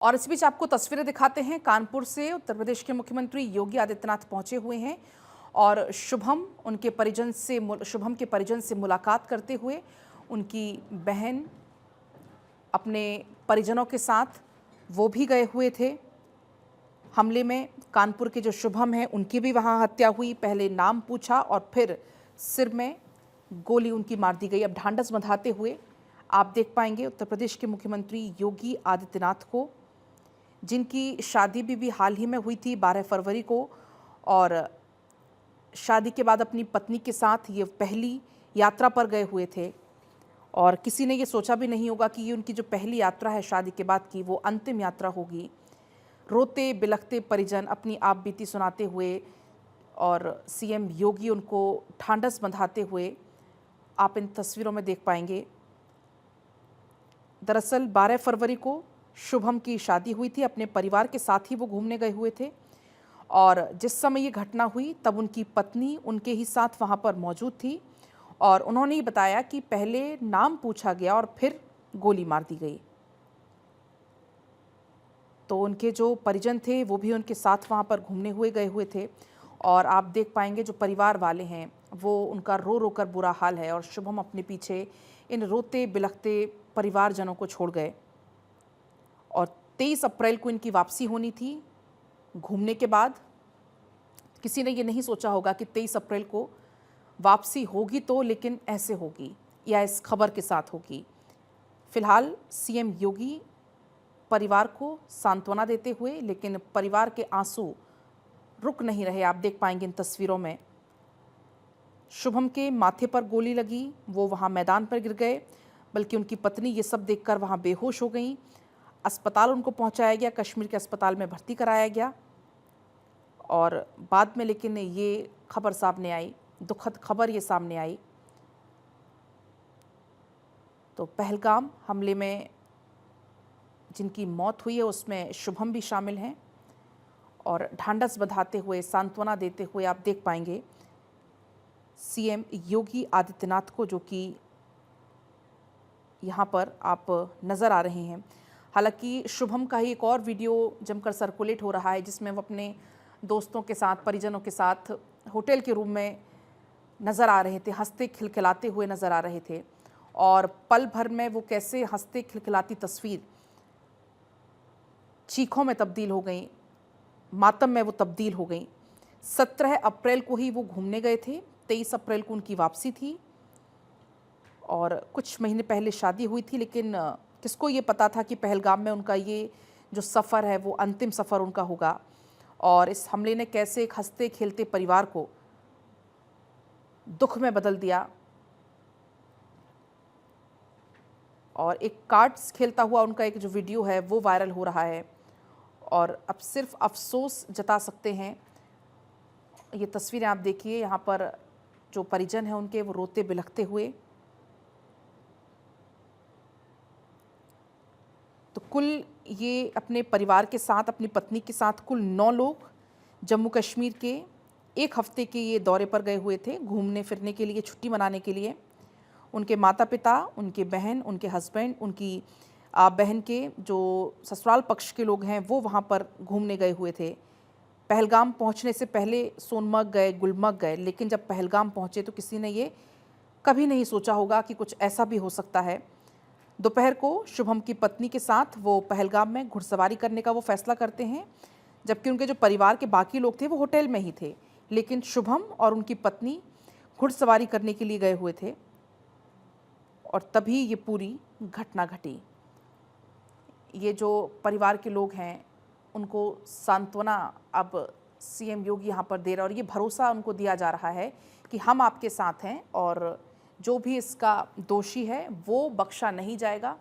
और इस बीच आपको तस्वीरें दिखाते हैं कानपुर से। उत्तर प्रदेश के मुख्यमंत्री योगी आदित्यनाथ पहुंचे हुए हैं और शुभम के परिजन से मुलाकात करते हुए उनकी बहन अपने परिजनों के साथ वो भी गए हुए थे। हमले में कानपुर के जो शुभम हैं उनकी भी वहां हत्या हुई। पहले नाम पूछा और फिर सिर में गोली उनकी मार दी गई। अब ढांढस बंधाते हुए आप देख पाएंगे उत्तर प्रदेश के मुख्यमंत्री योगी आदित्यनाथ को, जिनकी शादी भी हाल ही में हुई थी 12 फरवरी को, और शादी के बाद अपनी पत्नी के साथ ये पहली यात्रा पर गए हुए थे। और किसी ने ये सोचा भी नहीं होगा कि ये उनकी जो पहली यात्रा है शादी के बाद की, वो अंतिम यात्रा होगी। रोते बिलखते परिजन अपनी आप बीती सुनाते हुए और सीएम योगी उनको ढांढस बंधाते हुए आप इन तस्वीरों में देख पाएंगे। दरअसल 12 फरवरी को शुभम की शादी हुई थी, अपने परिवार के साथ ही वो घूमने गए हुए थे और जिस समय ये घटना हुई तब उनकी पत्नी उनके ही साथ वहाँ पर मौजूद थी और उन्होंने ही बताया कि पहले नाम पूछा गया और फिर गोली मार दी गई। तो उनके जो परिजन थे वो भी उनके साथ वहाँ पर घूमने गए हुए थे और आप देख पाएंगे जो परिवार वाले हैं वो उनका रो रो कर बुरा हाल है और शुभम अपने पीछे इन रोते बिलखते परिवारजनों को छोड़ गए। और 23 अप्रैल को इनकी वापसी होनी थी घूमने के बाद। किसी ने ये नहीं सोचा होगा कि 23 अप्रैल को वापसी होगी तो लेकिन ऐसे होगी या इस खबर के साथ होगी। फिलहाल सीएम योगी परिवार को सांत्वना देते हुए, लेकिन परिवार के आंसू रुक नहीं रहे। आप देख पाएंगे इन तस्वीरों में शुभम के माथे पर गोली लगी, वो वहाँ मैदान पर गिर गए, बल्कि उनकी पत्नी ये सब देखकर वहाँ बेहोश हो गई। अस्पताल उनको पहुँचाया गया, कश्मीर के अस्पताल में भर्ती कराया गया और बाद में लेकिन ये खबर सामने आई, दुखद खबर ये सामने आई। तो पहलगाम हमले में जिनकी मौत हुई है उसमें शुभम भी शामिल हैं और ढांढस बंधाते हुए, सांत्वना देते हुए आप देख पाएंगे सीएम योगी आदित्यनाथ को, जो कि यहाँ पर आप नज़र आ रहे हैं। हालांकि शुभम का ही एक और वीडियो जमकर सर्कुलेट हो रहा है जिसमें वो अपने दोस्तों के साथ, परिजनों के साथ होटल के रूम में नज़र आ रहे थे, हंसते खिलखिलाते हुए नज़र आ रहे थे और पल भर में वो कैसे हंसते खिलखिलाती तस्वीर चीखों में तब्दील हो गई, मातम में वो तब्दील हो गई। 17 अप्रैल को ही वो घूमने गए थे, 23 अप्रैल को उनकी वापसी थी और कुछ महीने पहले शादी हुई थी। लेकिन किसको ये पता था कि पहलगाम में उनका ये जो सफ़र है वो अंतिम सफ़र उनका होगा और इस हमले ने कैसे एक हंसते खेलते परिवार को दुख में बदल दिया। और एक कार्ड्स खेलता हुआ उनका एक जो वीडियो है वो वायरल हो रहा है और अब सिर्फ अफसोस जता सकते हैं। ये तस्वीरें आप देखिए, यहाँ पर जो परिजन हैं उनके वो रोते बिलखते हुए। तो कुल ये अपने परिवार के साथ, अपनी पत्नी के साथ कुल 9 लोग जम्मू कश्मीर के एक हफ्ते के ये दौरे पर गए हुए थे, घूमने फिरने के लिए, छुट्टी मनाने के लिए। उनके माता पिता, उनके बहन, उनके हस्बैंड, उनकी बहन के जो ससुराल पक्ष के लोग हैं वो वहाँ पर घूमने गए हुए थे। पहलगाम पहुँचने से पहले सोनमर्ग गए, गुलमर्ग गए, लेकिन जब पहलगाम पहुँचे तो किसी ने ये कभी नहीं सोचा होगा कि कुछ ऐसा भी हो सकता है। दोपहर को शुभम की पत्नी के साथ वो पहलगाम में घुड़सवारी करने का वो फैसला करते हैं, जबकि उनके जो परिवार के बाकी लोग थे वो होटल में ही थे, लेकिन शुभम और उनकी पत्नी घुड़सवारी करने के लिए गए हुए थे और तभी ये पूरी घटना घटी। ये जो परिवार के लोग हैं उनको सांत्वना अब सीएम योगी यहाँ पर दे रहा है और ये भरोसा उनको दिया जा रहा है कि हम आपके साथ हैं और जो भी इसका दोषी है वो बख्शा नहीं जाएगा।